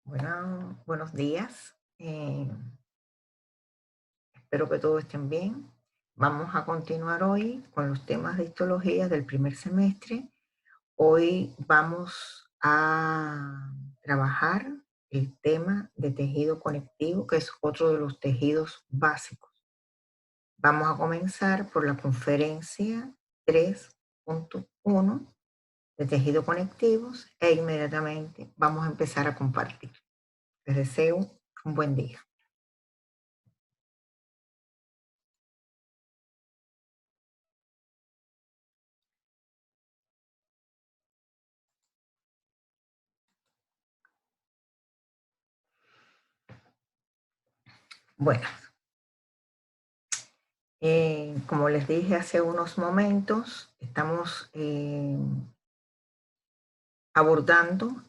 Bueno, buenos días. Espero que todos estén bien. Vamos a continuar hoy con los temas de histología del primer semestre. Hoy vamos a trabajar el tema de tejido conectivo, que es otro de los tejidos básicos. Vamos a comenzar por la conferencia 3.1 de tejido conectivos e inmediatamente vamos a empezar a compartir. Les deseo un buen día. Bueno, como les dije hace unos momentos, estamos abordando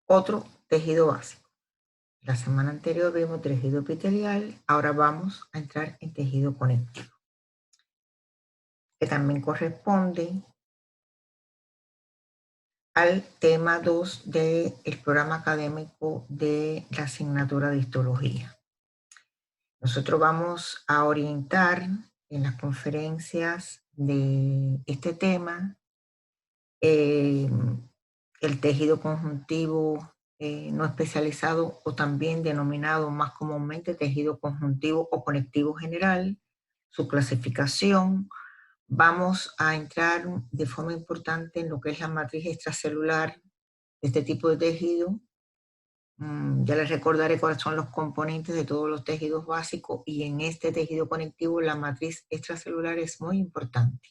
otro tejido básico. La semana anterior vimos tejido epitelial, ahora vamos a entrar en tejido conectivo, que también corresponde al tema 2 del programa académico de la asignatura de histología. Nosotros vamos a orientar en las conferencias de este tema eh, el tejido conjuntivo no especializado o también denominado más comúnmente tejido conjuntivo o conectivo general, su clasificación. Vamos a entrar de forma importante en lo que es la matriz extracelular de este tipo de tejido. Ya les recordaré cuáles son los componentes de todos los tejidos básicos y en este tejido conectivo la matriz extracelular es muy importante.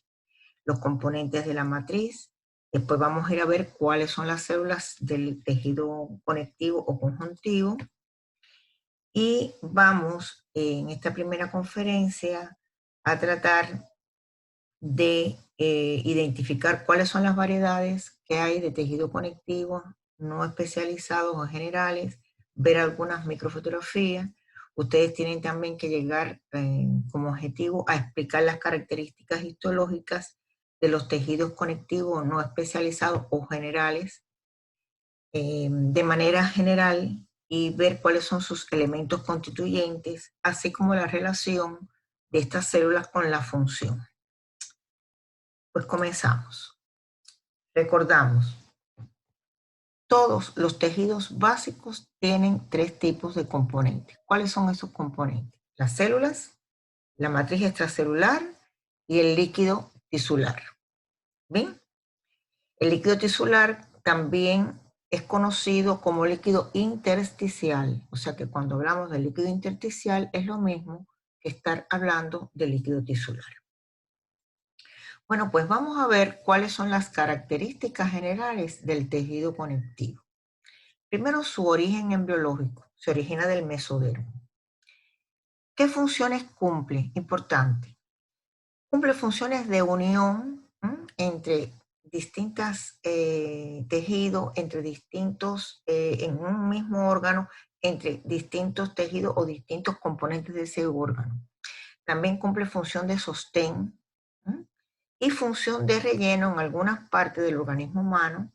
Los componentes de la matriz. Después vamos a ir a ver cuáles son las células del tejido conectivo o conjuntivo. Y vamos en esta primera conferencia a tratar de identificar cuáles son las variedades que hay de tejido conectivo no especializados o generales, ver algunas microfotografías. Ustedes tienen también que llegar como objetivo a explicar las características histológicas de los tejidos conectivos no especializados o generales de manera general y ver cuáles son sus elementos constituyentes, así como la relación de estas células con la función. Pues comenzamos. Recordamos, todos los tejidos básicos tienen tres tipos de componentes. ¿Cuáles son esos componentes? Las células, la matriz extracelular y el líquido tisular. ¿Bien? El líquido tisular también es conocido como líquido intersticial, o sea que cuando hablamos del líquido intersticial es lo mismo que estar hablando del líquido tisular. Bueno, pues vamos a ver cuáles son las características generales del tejido conectivo. Primero, su origen embriológico, se origina del mesodermo. ¿Qué funciones cumple? Importante. Cumple funciones de unión entre distintos tejidos, entre distintos, en un mismo órgano, entre distintos tejidos o distintos componentes de ese órgano. También cumple función de sostén y función de relleno en algunas partes del organismo humano,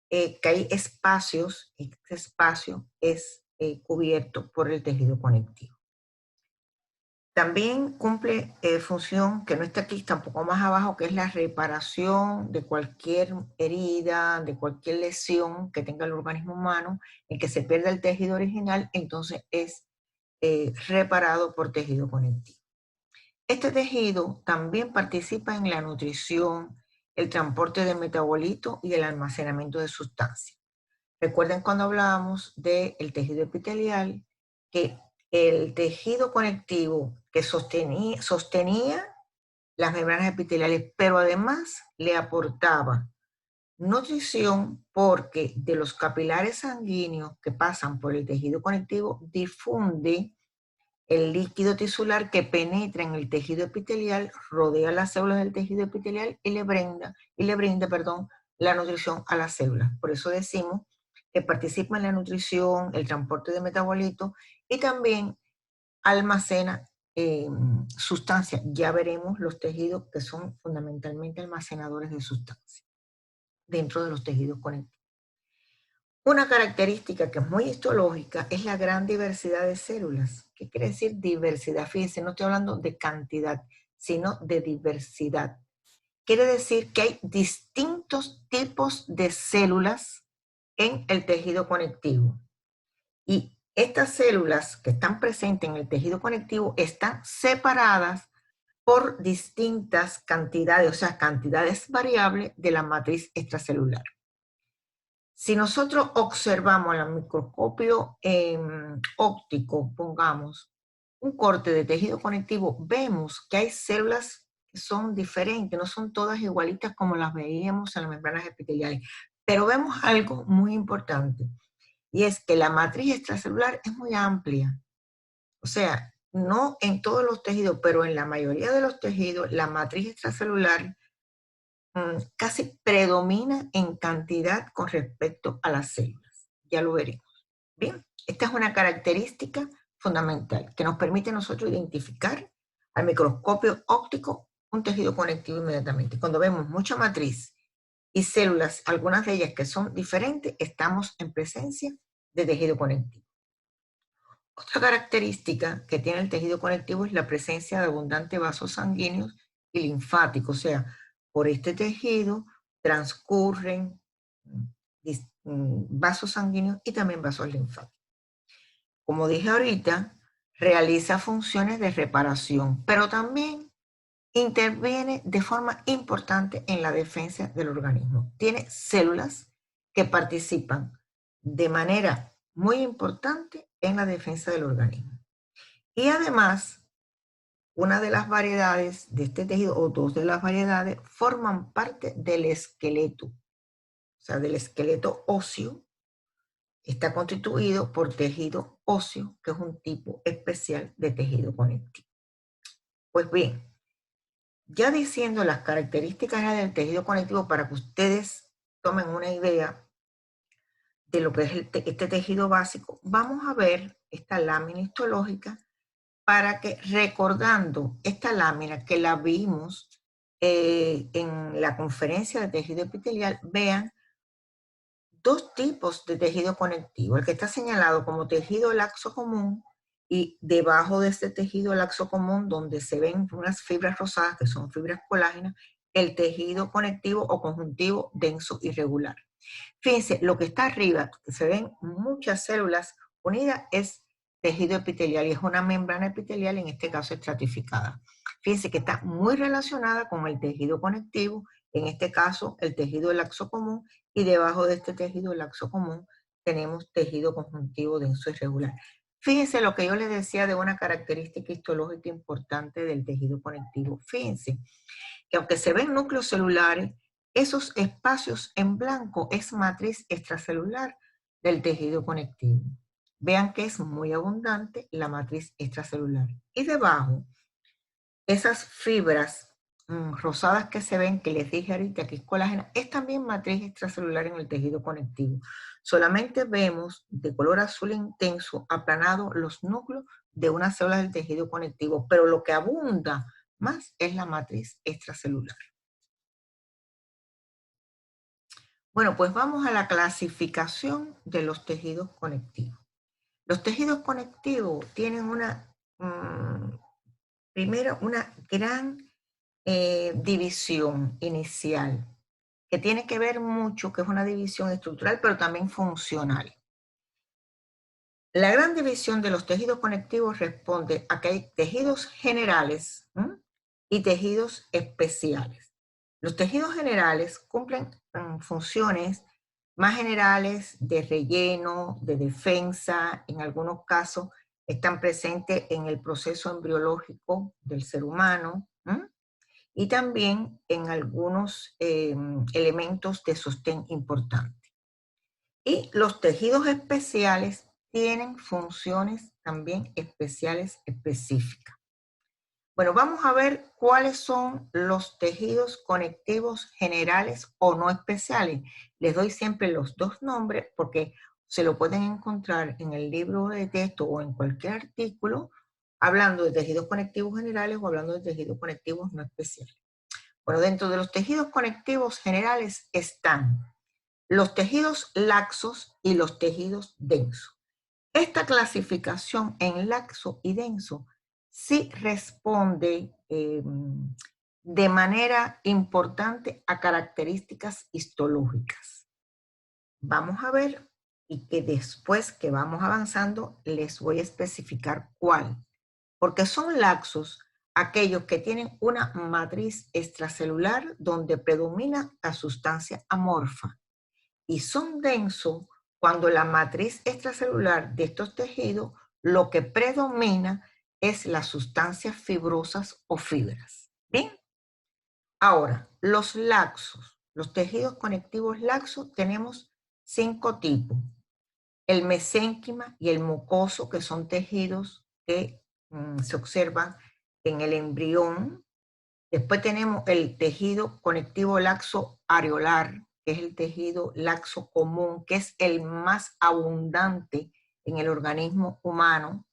que hay espacios, y ese espacio es cubierto por el tejido conectivo. También cumple función, que no está aquí, está un poco más abajo, que es la reparación de cualquier herida, de cualquier lesión que tenga el organismo humano, en que se pierda el tejido original, entonces es reparado por tejido conectivo. Este tejido también participa en la nutrición, el transporte de metabolitos y el almacenamiento de sustancias. Recuerden cuando hablábamos del tejido epitelial, que el tejido conectivo que sostenía las membranas epiteliales, pero además le aportaba nutrición porque de los capilares sanguíneos que pasan por el tejido conectivo difunde el líquido tisular que penetra en el tejido epitelial, rodea las células del tejido epitelial y le brinda, la nutrición a las células. Por eso decimos que participa en la nutrición, el transporte de metabolitos y también almacena sustancias. Ya veremos los tejidos que son fundamentalmente almacenadores de sustancias dentro de los tejidos conectivos. Una característica que es muy histológica es la gran diversidad de células. ¿Qué quiere decir diversidad? Fíjense, no estoy hablando de cantidad, sino de diversidad. Quiere decir que hay distintos tipos de células en el tejido conectivo. Y estas células que están presentes en el tejido conectivo están separadas por distintas cantidades, o sea, cantidades variables de la matriz extracelular. Si nosotros observamos al microscopio óptico, pongamos, un corte de tejido conectivo, vemos que hay células que son diferentes, no son todas igualitas como las veíamos en las membranas epiteliales. Pero vemos algo muy importante, y es que la matriz extracelular es muy amplia. O sea, no en todos los tejidos, pero en la mayoría de los tejidos, la matriz extracelular casi predomina en cantidad con respecto a las células. Ya lo veremos. Bien, esta es una característica fundamental que nos permite a nosotros identificar al microscopio óptico un tejido conectivo inmediatamente. Cuando vemos mucha matriz y células, algunas de ellas que son diferentes, estamos en presencia de tejido conectivo. Otra característica que tiene el tejido conectivo es la presencia de abundantes vasos sanguíneos y linfáticos, o sea, por este tejido transcurren vasos sanguíneos y también vasos linfáticos. Como dije ahorita, realiza funciones de reparación, pero también interviene de forma importante en la defensa del organismo. Tiene células que participan de manera muy importante en la defensa del organismo. Y además, una de las variedades de este tejido, o dos de las variedades, forman parte del esqueleto. O sea, del esqueleto óseo, está constituido por tejido óseo, que es un tipo especial de tejido conectivo. Pues bien, ya diciendo las características del tejido conectivo para que ustedes tomen una idea de lo que es este tejido básico, vamos a ver esta lámina histológica para que, recordando esta lámina que la vimos en la conferencia de tejido epitelial, vean dos tipos de tejido conectivo. El que está señalado como tejido laxo común, y debajo de este tejido laxo común, donde se ven unas fibras rosadas que son fibras colágenas, el tejido conectivo o conjuntivo denso irregular. Fíjense, lo que está arriba, que se ven muchas células unidas, es tejido epitelial, y es una membrana epitelial, en este caso estratificada. Fíjense que está muy relacionada con el tejido conectivo, en este caso el tejido laxo común, y debajo de este tejido laxo común tenemos tejido conjuntivo denso irregular. Fíjense lo que yo les decía de una característica histológica importante del tejido conectivo. Fíjense que aunque se ven núcleos celulares, esos espacios en blanco es matriz extracelular del tejido conectivo. Vean que es muy abundante la matriz extracelular. Y debajo, esas fibras rosadas que se ven, que les dije ahorita que es colágena, es también matriz extracelular en el tejido conectivo. Solamente vemos de color azul intenso aplanado los núcleos de una célula del tejido conectivo, pero lo que abunda más es la matriz extracelular. Bueno, pues vamos a la clasificación de los tejidos conectivos. Los tejidos conectivos tienen primero una gran división inicial, que tiene que ver mucho, que es una división estructural, pero también funcional. La gran división de los tejidos conectivos responde a que hay tejidos generales y tejidos especiales. Los tejidos generales cumplen funciones más generales de relleno, de defensa, en algunos casos están presentes en el proceso embriológico del ser humano, y también en algunos elementos de sostén importante. Y los tejidos especiales tienen funciones también especiales específicas. Bueno, vamos a ver cuáles son los tejidos conectivos generales o no especiales. Les doy siempre los dos nombres porque se lo pueden encontrar en el libro de texto o en cualquier artículo, hablando de tejidos conectivos generales o hablando de tejidos conectivos no especiales. Bueno, dentro de los tejidos conectivos generales están los tejidos laxos y los tejidos densos. Esta clasificación en laxo y denso sí responde de manera importante a características histológicas. Vamos a ver, y que después que vamos avanzando les voy a especificar cuál. Porque son laxos aquellos que tienen una matriz extracelular donde predomina la sustancia amorfa. Y son densos cuando la matriz extracelular de estos tejidos lo que predomina es las sustancias fibrosas o fibras. ¿Bien? Ahora, los laxos, los tejidos conectivos laxos, tenemos 5 tipos. El mesénquima y el mucoso, que son tejidos que se observan en el embrión. Después tenemos el tejido conectivo laxo areolar, que es el tejido laxo común, que es el más abundante en el organismo humano,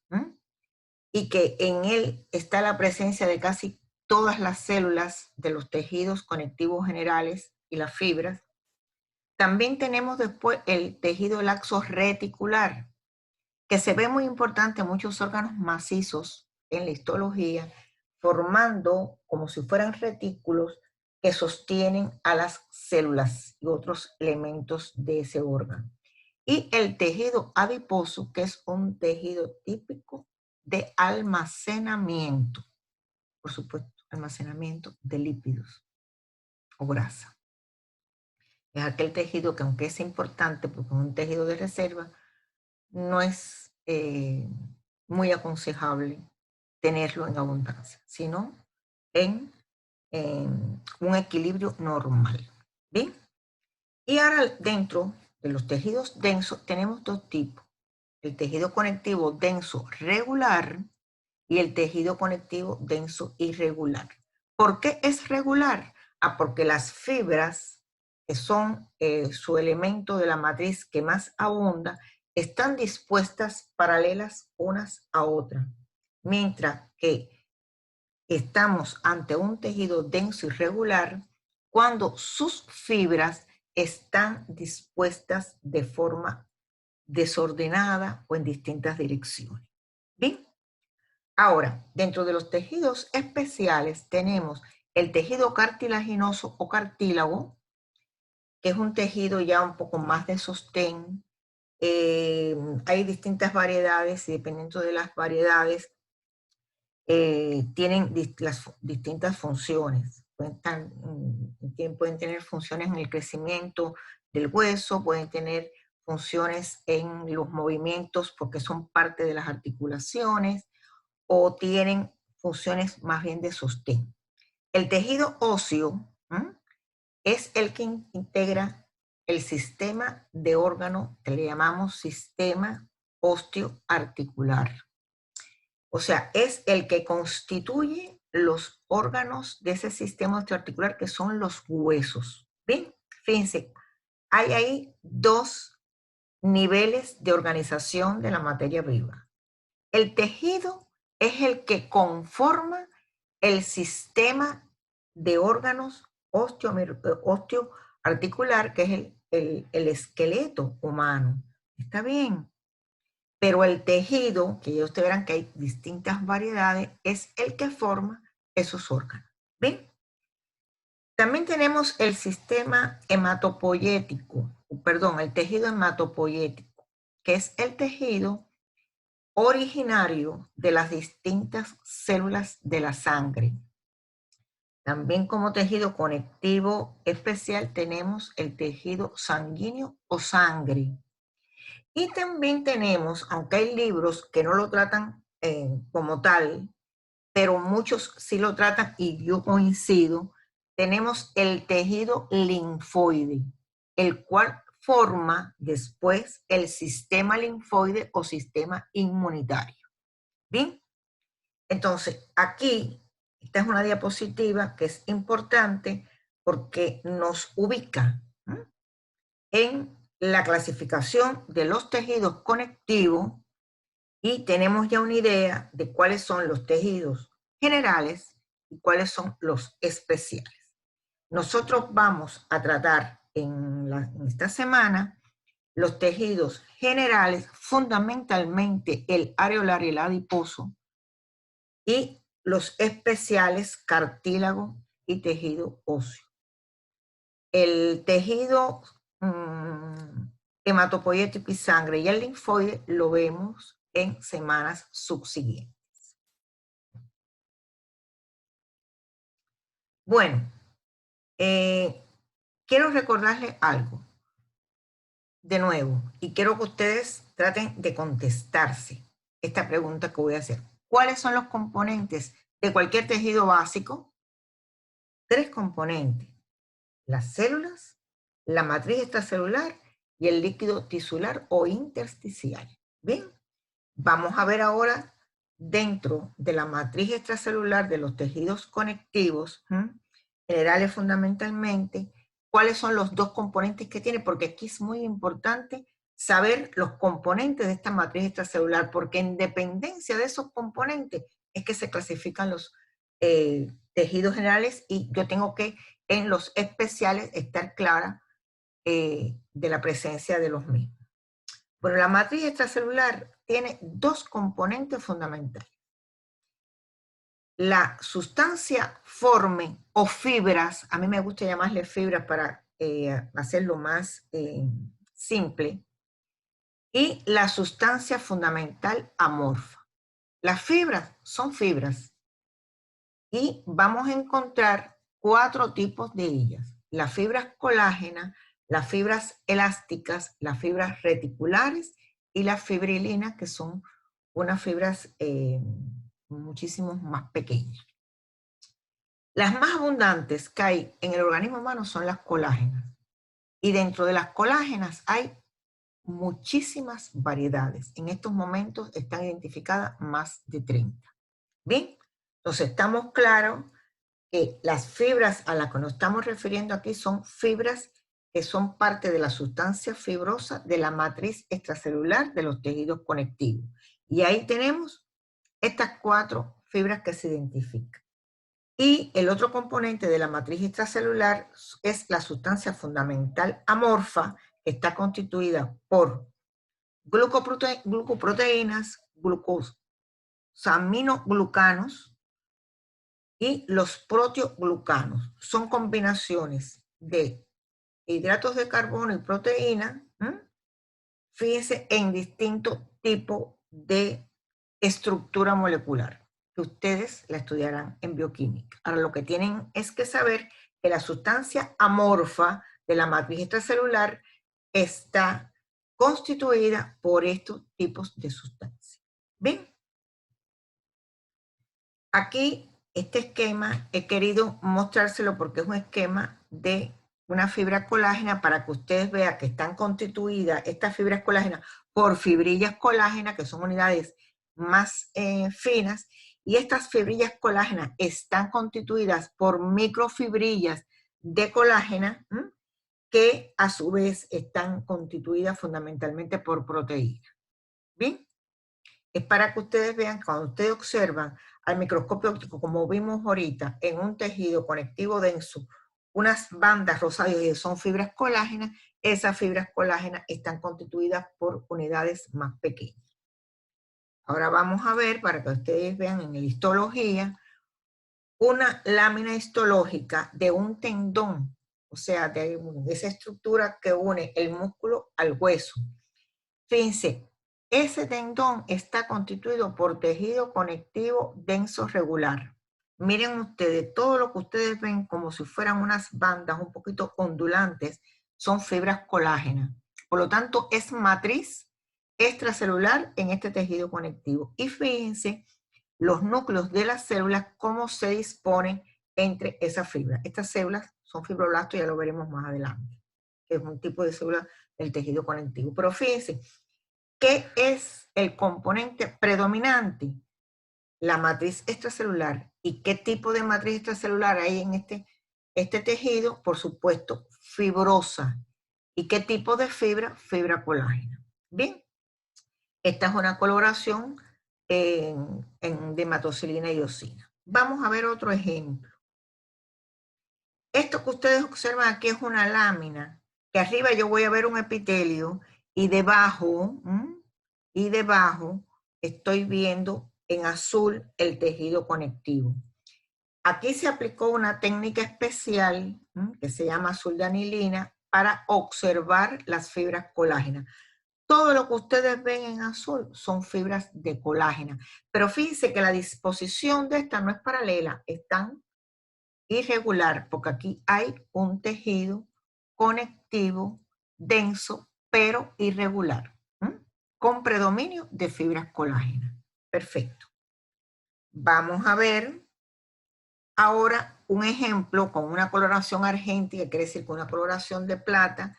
y que en él está la presencia de casi todas las células de los tejidos conectivos generales y las fibras. También tenemos después el tejido laxo reticular, que se ve muy importante en muchos órganos macizos en la histología, formando como si fueran retículos que sostienen a las células y otros elementos de ese órgano. Y el tejido adiposo, que es un tejido típico de almacenamiento, por supuesto, almacenamiento de lípidos o grasa. Es aquel tejido que, aunque es importante porque es un tejido de reserva, no es muy aconsejable tenerlo en abundancia, sino en un equilibrio normal. ¿Bien? Y ahora dentro de los tejidos densos tenemos 2 tipos. El tejido conectivo denso regular y el tejido conectivo denso irregular. ¿Por qué es regular? Porque las fibras, que son su elemento de la matriz que más abunda, están dispuestas paralelas unas a otras, mientras que estamos ante un tejido denso y regular cuando sus fibras están dispuestas de forma desordenada o en distintas direcciones. ¿Bien? Ahora, dentro de los tejidos especiales tenemos el tejido cartilaginoso o cartílago, que es un tejido ya un poco más de sostén. Hay distintas variedades y dependiendo de las variedades tienen las distintas funciones. Pueden tener funciones en el crecimiento del hueso, pueden tener funciones en los movimientos porque son parte de las articulaciones, o tienen funciones más bien de sostén. El tejido óseo es el que integra el sistema de órgano que le llamamos sistema osteoarticular. O sea, es el que constituye los órganos de ese sistema osteoarticular que son los huesos. Bien, fíjense, hay ahí 2 niveles de organización de la materia viva. El tejido es el que conforma el sistema de órganos osteoarticular, que es el esqueleto humano. ¿Está bien? Pero el tejido, que ya ustedes verán que hay distintas variedades, es el que forma esos órganos. ¿Ven? También tenemos el sistema hematopoyético, perdón, el tejido hematopoyético, que es el tejido originario de las distintas células de la sangre. También como tejido conectivo especial tenemos el tejido sanguíneo o sangre. Y también tenemos, aunque hay libros que no lo tratan como tal, pero muchos sí lo tratan y yo coincido, tenemos el tejido linfoide, el cual forma después el sistema linfoide o sistema inmunitario. Bien, entonces aquí, esta es una diapositiva que es importante porque nos ubica en la clasificación de los tejidos conectivos y tenemos ya una idea de cuáles son los tejidos generales y cuáles son los especiales. Nosotros vamos a tratar en esta semana los tejidos generales, fundamentalmente el areolar y el adiposo, y los especiales, cartílago y tejido óseo. El tejido hematopoietic y sangre y el linfoide lo vemos en semanas subsiguientes. Bueno, quiero recordarles algo de nuevo y quiero que ustedes traten de contestarse esta pregunta que voy a hacer. ¿Cuáles son los componentes de cualquier tejido básico? 3 componentes: las células, la matriz extracelular y el líquido tisular o intersticial. Bien, vamos a ver ahora dentro de la matriz extracelular de los tejidos conectivos, generales fundamentalmente, cuáles son los 2 componentes que tiene, porque aquí es muy importante saber los componentes de esta matriz extracelular, porque en dependencia de esos componentes es que se clasifican los tejidos generales, y yo tengo que en los especiales estar clara de la presencia de los mismos. Bueno, la matriz extracelular tiene 2 componentes fundamentales. La sustancia forme o fibras, a mí me gusta llamarle fibras para hacerlo más simple, y la sustancia fundamental amorfa. Las fibras son fibras y vamos a encontrar 4 tipos de ellas: las fibras colágenas, las fibras elásticas, las fibras reticulares y las fibrilinas, que son unas fibras muchísimo más pequeñas. Las más abundantes que hay en el organismo humano son las colágenas. Y dentro de las colágenas hay muchísimas variedades. En estos momentos están identificadas más de 30. Bien, entonces estamos claros que las fibras a las que nos estamos refiriendo aquí son fibras que son parte de la sustancia fibrosa de la matriz extracelular de los tejidos conectivos. Y ahí tenemos estas 4 fibras que se identifican. Y el otro componente de la matriz extracelular es la sustancia fundamental amorfa, que está constituida por glucoproteínas, glucosaminoglucanos y los proteoglucanos. Son combinaciones de hidratos de carbono y proteína, fíjense, en distintos tipos de estructura molecular, que ustedes la estudiarán en bioquímica. Ahora lo que tienen es que saber que la sustancia amorfa de la matriz extracelular está constituida por estos tipos de sustancias. ¿Ven? Aquí este esquema he querido mostrárselo porque es un esquema de una fibra colágena para que ustedes vean que están constituidas estas fibras colágenas por fibrillas colágenas, que son unidades más finas, y estas fibrillas colágenas están constituidas por microfibrillas de colágena, que a su vez están constituidas fundamentalmente por proteínas. ¿Bien? Es para que ustedes vean, cuando ustedes observan al microscopio óptico, como vimos ahorita, en un tejido conectivo denso, unas bandas rosadas que son fibras colágenas, esas fibras colágenas están constituidas por unidades más pequeñas. Ahora vamos a ver, para que ustedes vean en la histología, una lámina histológica de un tendón, o sea, de esa estructura que une el músculo al hueso. Fíjense, ese tendón está constituido por tejido conectivo denso regular. Miren ustedes, todo lo que ustedes ven como si fueran unas bandas un poquito ondulantes, son fibras colágenas. Por lo tanto, es matriz extracelular en este tejido conectivo. Y fíjense los núcleos de las células, cómo se disponen entre esas fibras. Estas células son fibroblastos, ya lo veremos más adelante, que es un tipo de célula del tejido conectivo. Pero fíjense, ¿qué es el componente predominante? La matriz extracelular. ¿Y qué tipo de matriz extracelular hay en este tejido? Por supuesto, fibrosa. ¿Y qué tipo de fibra? Fibra colágena. Bien, esta es una coloración de hematocilina y eosina. Vamos a ver otro ejemplo. Esto que ustedes observan aquí es una lámina que arriba yo voy a ver un epitelio y debajo, estoy viendo en azul el tejido conectivo. Aquí se aplicó una técnica especial que se llama azul de anilina para observar las fibras colágenas. Todo lo que ustedes ven en azul son fibras de colágena. Pero fíjense que la disposición de esta no es paralela, es tan irregular, porque aquí hay un tejido conectivo denso, pero irregular, con predominio de fibras colágenas. Perfecto. Vamos a ver ahora un ejemplo con una coloración argentina, que quiere decir con una coloración de plata,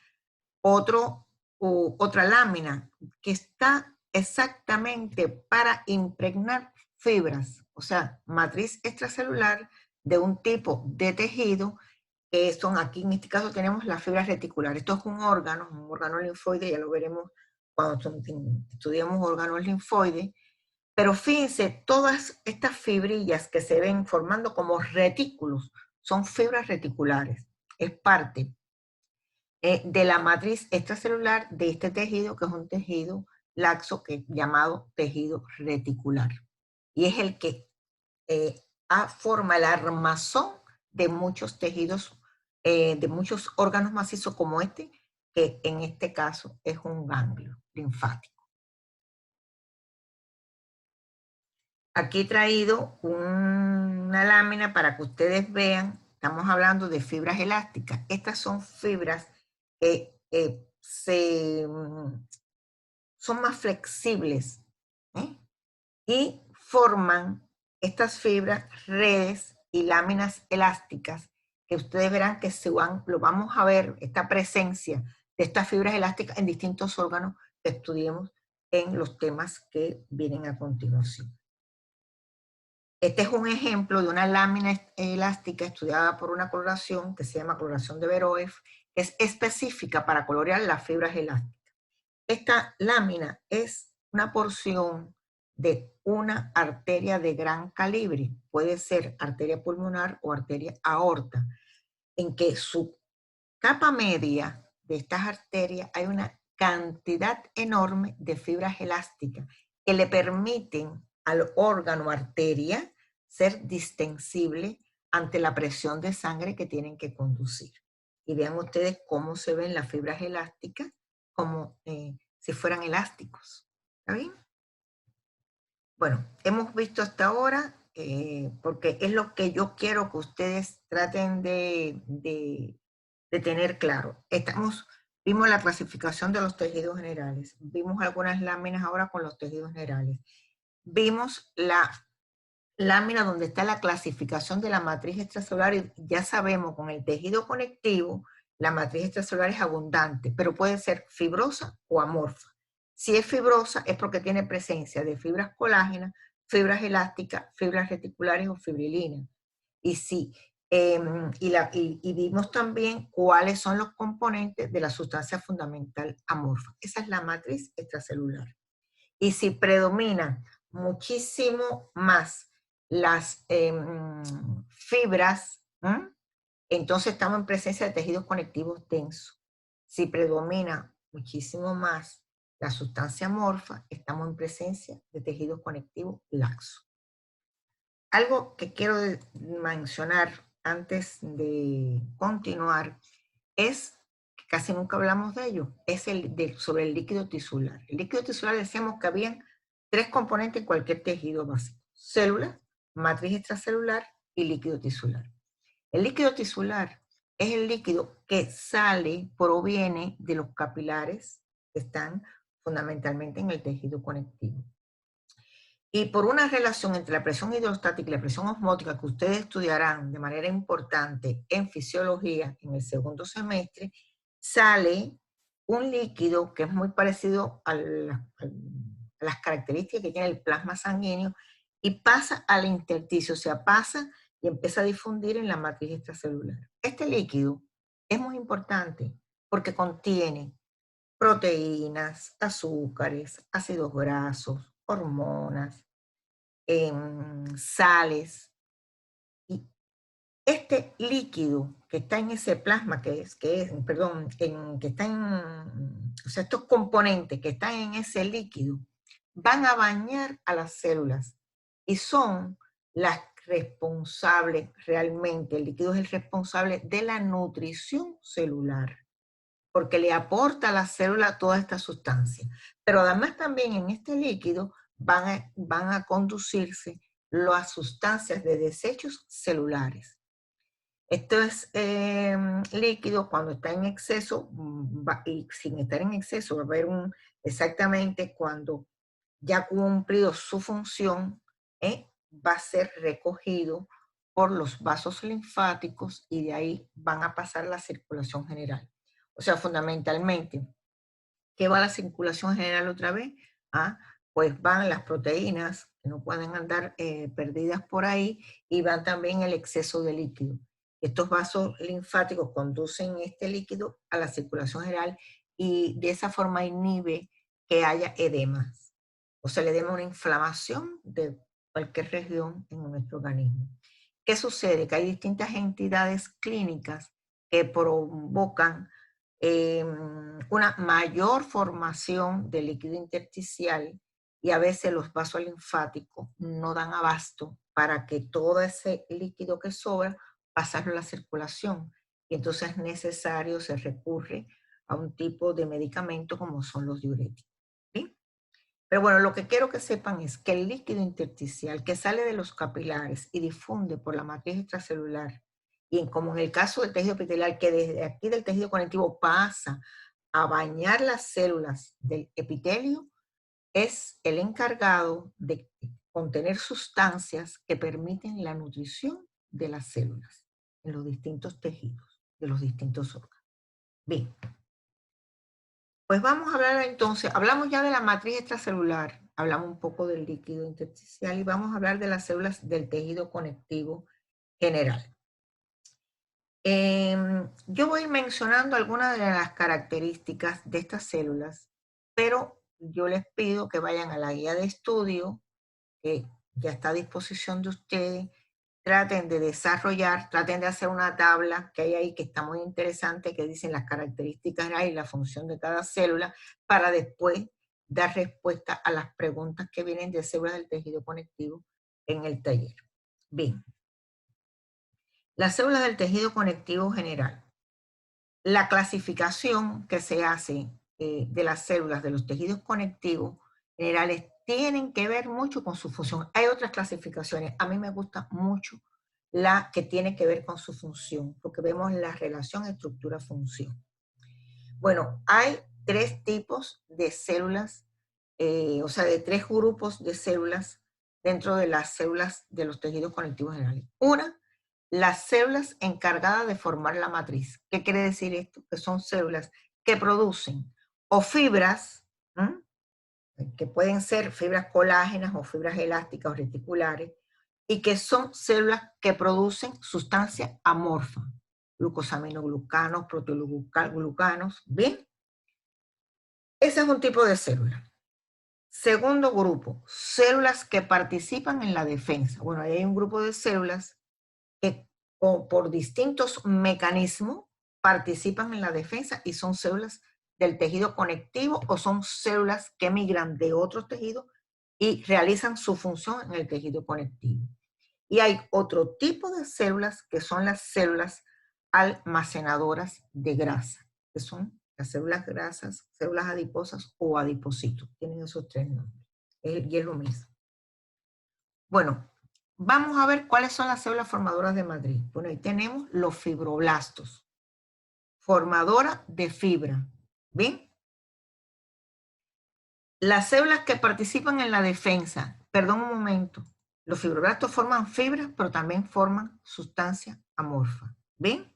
otra lámina que está exactamente para impregnar fibras, o sea, matriz extracelular de un tipo de tejido que son, aquí en este caso tenemos las fibras reticulares. Esto es un órgano linfoide, ya lo veremos cuando estudiemos órganos linfoides. Pero fíjense, todas estas fibrillas que se ven formando como retículos son fibras reticulares. Es parte de la matriz extracelular de este tejido, que es un tejido laxo llamado tejido reticular. Y es el que forma el armazón de muchos tejidos, de muchos órganos macizos como este, que en este caso es un ganglio linfático. Aquí he traído una lámina para que ustedes vean, estamos hablando de fibras elásticas. Estas son fibras que son más flexibles, ¿eh? Y forman estas fibras, redes y láminas elásticas, que ustedes verán que lo vamos a ver, esta presencia de estas fibras elásticas en distintos órganos que estudiemos en los temas que vienen a continuación. Este es un ejemplo de una lámina elástica estudiada por una coloración que se llama coloración de Beroev, que es específica para colorear las fibras elásticas. Esta lámina es una porción de una arteria de gran calibre, puede ser arteria pulmonar o arteria aorta, en que su capa media de estas arterias hay una cantidad enorme de fibras elásticas que le permiten al órgano arteria ser distensible ante la presión de sangre que tienen que conducir. Y vean ustedes cómo se ven las fibras elásticas como si fueran elásticos. ¿Está bien? Bueno, hemos visto hasta ahora, porque es lo que yo quiero que ustedes traten de tener claro. Vimos la clasificación de los tejidos generales, vimos algunas láminas ahora con los tejidos generales, vimos la lámina donde está la clasificación de la matriz extracelular y ya sabemos con el tejido conectivo, la matriz extracelular es abundante, pero puede ser fibrosa o amorfa. Si es fibrosa es porque tiene presencia de fibras colágenas, fibras elásticas, fibras reticulares o fibrilinas. Y sí, y vimos también cuáles son los componentes de la sustancia fundamental amorfa. Esa es la matriz extracelular. Y si predomina muchísimo más las fibras, entonces estamos en presencia de tejidos conectivos densos. Si predomina muchísimo más la sustancia amorfa, estamos en presencia de tejidos conectivos laxos. Algo que quiero mencionar antes de continuar es, que casi nunca hablamos de ello, es sobre el líquido tisular. El líquido tisular decíamos que habían 3 componentes en cualquier tejido básico: célula, matriz extracelular y líquido tisular. El líquido tisular es el líquido que proviene de los capilares que están fundamentalmente en el tejido conectivo. Y por una relación entre la presión hidrostática y la presión osmótica que ustedes estudiarán de manera importante en fisiología en el segundo semestre, sale un líquido que es muy parecido a las características que tiene el plasma sanguíneo y pasa al intersticio, o sea, pasa y empieza a difundir en la matriz extracelular. Este líquido es muy importante porque contiene proteínas, azúcares, ácidos grasos, hormonas, sales. Y Este líquido que está en ese plasma, perdón, que está en, o sea, estos componentes que están en ese líquido, van a bañar a las células y son las responsables realmente, el líquido es el responsable de la nutrición celular, porque le aporta a la célula toda esta sustancia. Pero además también en este líquido van a conducirse las sustancias de desechos celulares. Esto es líquido cuando está en exceso, y sin estar en exceso, va a haber exactamente cuando ya ha cumplido su función, va a ser recogido por los vasos linfáticos y de ahí van a pasar a la circulación general. O sea, fundamentalmente, ¿qué va a la circulación general otra vez? Pues van las proteínas, que no pueden andar perdidas por ahí, y van también el exceso de líquido. Estos vasos linfáticos conducen este líquido a la circulación general y de esa forma inhibe que haya edemas. O sea, el edema es una inflamación de cualquier región en nuestro organismo. ¿Qué sucede? Que hay distintas entidades clínicas que provocan una mayor formación de líquido intersticial y a veces los vasos linfáticos no dan abasto para que todo ese líquido que sobra pasarlo a la circulación. Y entonces es necesario, se recurre a un tipo de medicamento como son los diuréticos. ¿Sí? Pero bueno, lo que quiero que sepan es que el líquido intersticial que sale de los capilares y difunde por la matriz extracelular, y como en el caso del tejido epitelial, que desde aquí del tejido conectivo pasa a bañar las células del epitelio, es el encargado de contener sustancias que permiten la nutrición de las células en los distintos tejidos, de los distintos órganos. Bien. Pues vamos a hablar entonces, hablamos ya de la matriz extracelular, hablamos un poco del líquido intersticial y vamos a hablar de las células del tejido conectivo general. Yo voy mencionando algunas de las características de estas células, pero yo les pido que vayan a la guía de estudio, que ya está a disposición de ustedes, traten de desarrollar, traten de hacer una tabla que hay ahí que está muy interesante, que dicen las características y la función de cada célula, para después dar respuesta a las preguntas que vienen de células del tejido conectivo en el taller. Bien. Las células del tejido conectivo general. La clasificación que se hace de las células de los tejidos conectivos generales tienen que ver mucho con su función. Hay otras clasificaciones. A mí me gusta mucho la que tiene que ver con su función, porque vemos la relación estructura-función. Bueno, hay tres tipos de células, o sea, de tres grupos de células dentro de las células de los tejidos conectivos generales. Una, las células encargadas de formar la matriz. ¿Qué quiere decir esto? Que son células que producen o fibras, que pueden ser fibras colágenas o fibras elásticas o reticulares, y que son células que producen sustancias amorfas, glucosaminoglucanos, proteoglucanos, ¿bien? Ese es un tipo de célula. Segundo grupo, células que participan en la defensa. Bueno, ahí hay un grupo de células que por distintos mecanismos participan en la defensa y son células del tejido conectivo o son células que migran de otros tejidos y realizan su función en el tejido conectivo. Y hay otro tipo de células que son las células almacenadoras de grasa, que son las células grasas, células adiposas o adipocitos. Tienen esos tres nombres. Y es lo mismo. Bueno, vamos a ver cuáles son las células formadoras de matriz. Bueno, ahí tenemos los fibroblastos, formadora de fibra. ¿Bien? Las células que participan en la defensa, perdón un momento, los fibroblastos forman fibras, pero también forman sustancia amorfa. ¿Bien?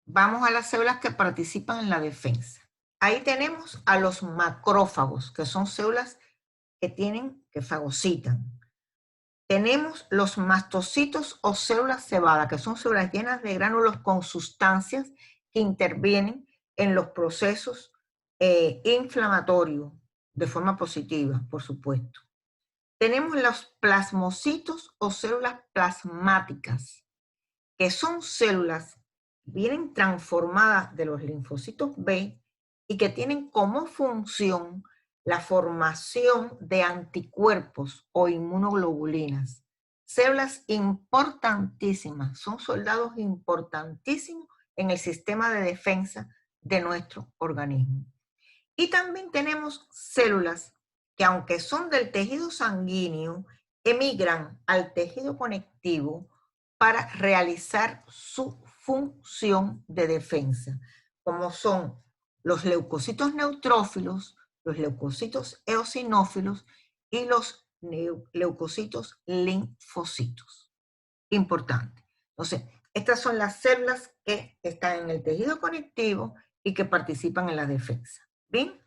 Vamos a las células que participan en la defensa. Ahí tenemos a los macrófagos, que son células que fagocitan. Tenemos los mastocitos o células cebadas, que son células llenas de gránulos con sustancias que intervienen en los procesos inflamatorios de forma positiva, por supuesto. Tenemos los plasmocitos o células plasmáticas, que son células que vienen transformadas de los linfocitos B y que tienen como función la formación de anticuerpos o inmunoglobulinas. Células importantísimas, son soldados importantísimos en el sistema de defensa de nuestro organismo. Y también tenemos células que, aunque son del tejido sanguíneo, emigran al tejido conectivo para realizar su función de defensa, como son los leucocitos neutrófilos, los leucocitos eosinófilos y los leucocitos linfocitos. Importante. Entonces, estas son las células que están en el tejido conectivo y que participan en la defensa. ¿Bien?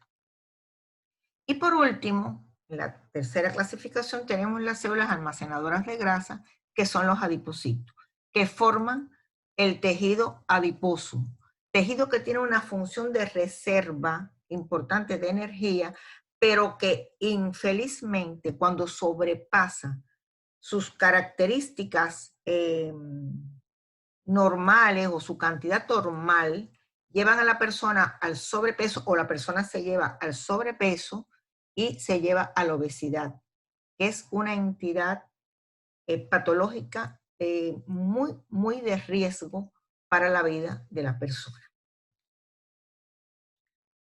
Y por último, en la tercera clasificación tenemos las células almacenadoras de grasa, que son los adipocitos, que forman el tejido adiposo, tejido que tiene una función de reserva importante de energía, pero que infelizmente cuando sobrepasa sus características normales o su cantidad normal, llevan a la persona al sobrepeso o la persona se lleva al sobrepeso y se lleva a la obesidad, que es una entidad patológica muy de riesgo para la vida de la persona.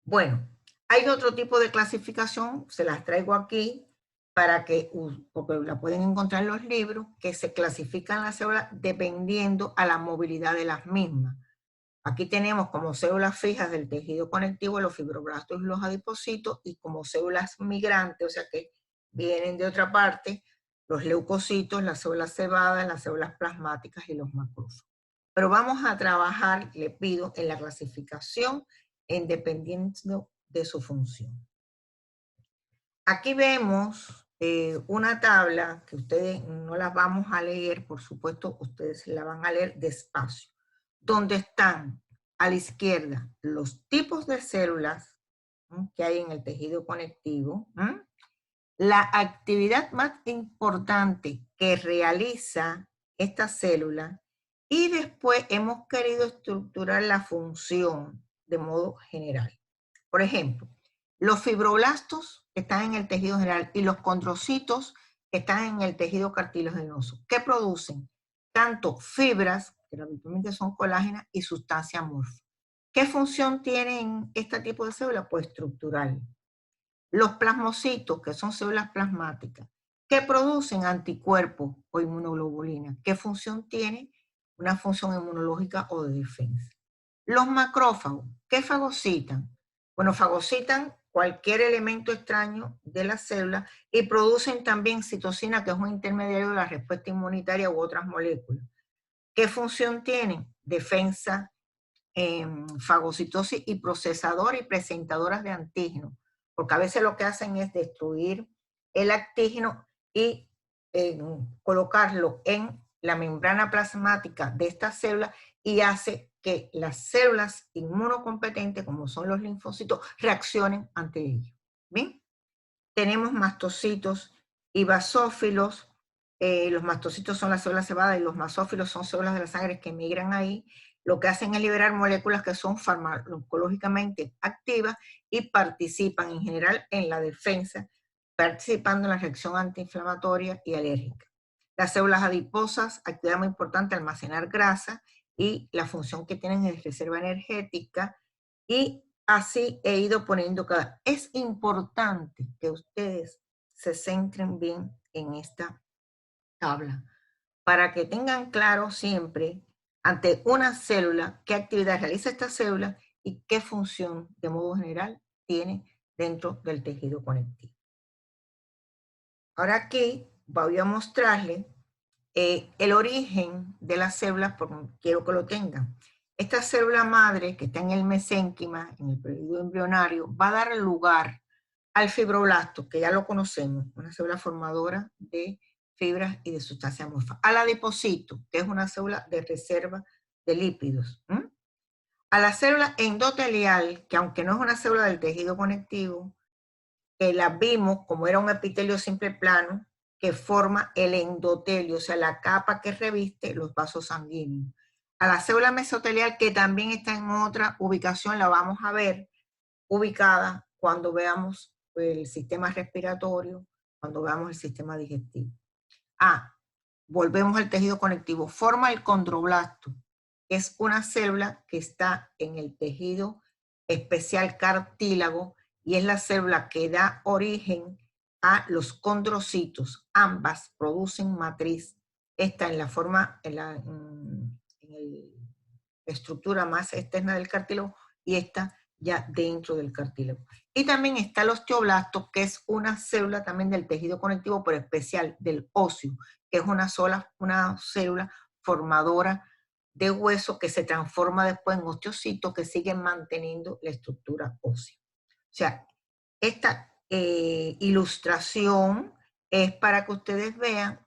Bueno, hay otro tipo de clasificación, se las traigo aquí para que, porque la pueden encontrar en los libros, que se clasifican las células dependiendo a la movilidad de las mismas. Aquí tenemos como células fijas del tejido conectivo los fibroblastos y los adipocitos, y como células migrantes, o sea que vienen de otra parte, los leucocitos, las células cebadas, las células plasmáticas y los macrófagos. Pero vamos a trabajar, le pido, en la clasificación en dependiendo de su función. Aquí vemos una tabla que ustedes no las vamos a leer, por supuesto, ustedes la van a leer despacio, donde están a la izquierda los tipos de células que hay en el tejido conectivo, la actividad más importante que realiza esta célula, y después hemos querido estructurar la función de modo general. Por ejemplo, los fibroblastos están en el tejido general y los condrocitos están en el tejido cartilaginoso, que producen tanto fibras, que habitualmente son colágenas, y sustancia amorfa. ¿Qué función tienen este tipo de células? Pues estructural. Los plasmocitos, que son células plasmáticas, que producen anticuerpos o inmunoglobulinas. ¿Qué función tienen? Una función inmunológica o de defensa. Los macrófagos, ¿qué fagocitan? Bueno, fagocitan cualquier elemento extraño de la célula y producen también citocina, que es un intermediario de la respuesta inmunitaria u otras moléculas. ¿Qué función tienen? Defensa, fagocitosis y procesador y presentadoras de antígenos, porque a veces lo que hacen es destruir el antígeno y colocarlo en la membrana plasmática de esta célula y hace que las células inmunocompetentes, como son los linfocitos, reaccionen ante ello. ¿Bien? Tenemos mastocitos y basófilos. Los mastocitos son las células cebadas y los basófilos son células de la sangre que migran ahí. Lo que hacen es liberar moléculas que son farmacológicamente activas y participan en general en la defensa, participando en la reacción antiinflamatoria y alérgica. Las células adiposas, actividad muy importante, almacenar grasa, y la función que tienen es reserva energética, y así he ido poniendo cada. Es importante que ustedes se centren bien en esta tabla para que tengan claro siempre ante una célula qué actividad realiza esta célula y qué función de modo general tiene dentro del tejido conectivo. Ahora aquí voy a mostrarles el origen de las células, porque quiero que lo tengan. Esta célula madre que está en el mesénquima, en el periodo embrionario, va a dar lugar al fibroblasto, que ya lo conocemos, una célula formadora de fibras y de sustancia amorfa. Al adipocito, que es una célula de reserva de lípidos. A la célula endotelial, que aunque no es una célula del tejido conectivo, que la vimos como era un epitelio simple plano, que forma el endotelio, o sea, la capa que reviste los vasos sanguíneos. A la célula mesotelial, que también está en otra ubicación, la vamos a ver ubicada cuando veamos el sistema respiratorio, cuando veamos el sistema digestivo. Volvemos al tejido conectivo. Forma el condroblasto. Es una célula que está en el tejido especial cartílago y es la célula que da origen a los condrocitos. Ambas producen matriz. Esta en la forma, en la estructura más externa del cartílago y esta ya dentro del cartílago. Y también está el osteoblasto, que es una célula también del tejido conectivo, pero especial del óseo, que es una célula formadora de hueso que se transforma después en osteocitos que siguen manteniendo la estructura ósea. O sea, esta ilustración es para que ustedes vean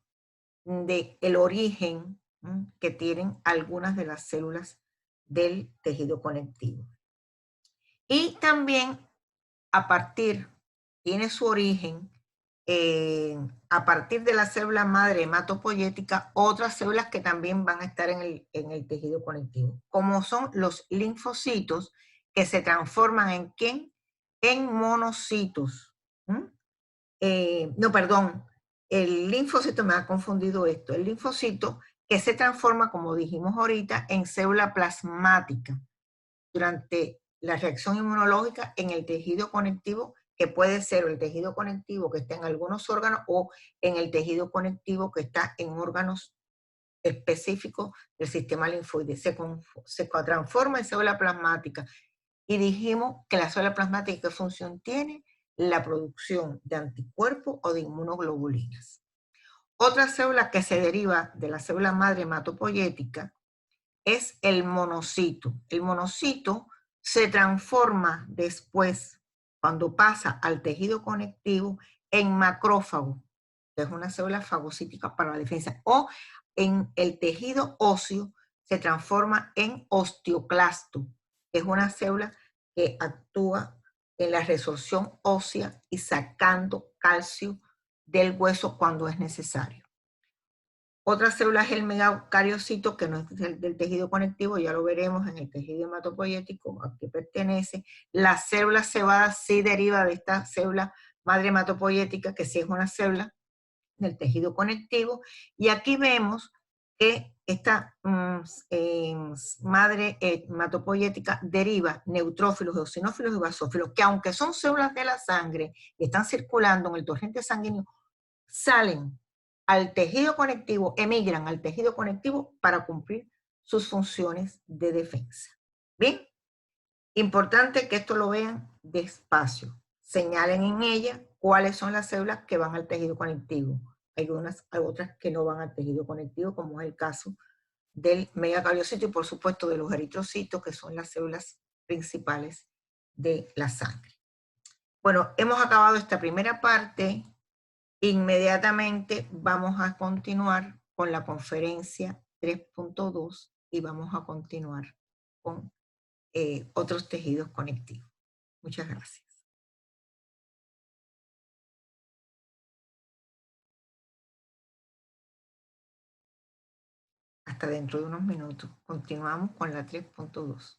el origen que tienen algunas de las células del tejido conectivo. Y también tiene su origen a partir de la célula madre hematopoyética, otras células que también van a estar en el tejido conectivo, como son los linfocitos, que se transforman en ¿quién? En monocitos. No, perdón, el linfocito, me ha confundido esto, el linfocito que se transforma, como dijimos ahorita, en célula plasmática durante la reacción inmunológica en el tejido conectivo, que puede ser el tejido conectivo que está en algunos órganos o en el tejido conectivo que está en órganos específicos del sistema linfoide. Se transforma en célula plasmática. Y dijimos que la célula plasmática, ¿qué función tiene? La producción de anticuerpos o de inmunoglobulinas. Otra célula que se deriva de la célula madre hematopoyética es el monocito. El monocito se transforma después, cuando pasa al tejido conectivo, en macrófago, que es una célula fagocítica para la defensa, o en el tejido óseo se transforma en osteoclasto, que es una célula que actúa en la resorción ósea y sacando calcio del hueso cuando es necesario. Otra célula es el megacariocito, que no es del tejido conectivo, ya lo veremos en el tejido hematopoyético, a que pertenece. La célula cebada sí deriva de esta célula madre hematopoyética, que sí es una célula del tejido conectivo. Y aquí vemos que esta madre hematopoyética deriva neutrófilos, eosinófilos y basófilos, que aunque son células de la sangre y están circulando en el torrente sanguíneo, salen al tejido conectivo, emigran al tejido conectivo para cumplir sus funciones de defensa. ¿Bien? Importante que esto lo vean despacio. Señalen en ella cuáles son las células que van al tejido conectivo. Hay otras que no van al tejido conectivo, como es el caso del megacariocito y por supuesto de los eritrocitos, que son las células principales de la sangre. Bueno, hemos acabado esta primera parte. Inmediatamente vamos a continuar con la conferencia 3.2 y vamos a continuar con otros tejidos conectivos. Muchas gracias. Hasta dentro de unos minutos. Continuamos con la 3.2.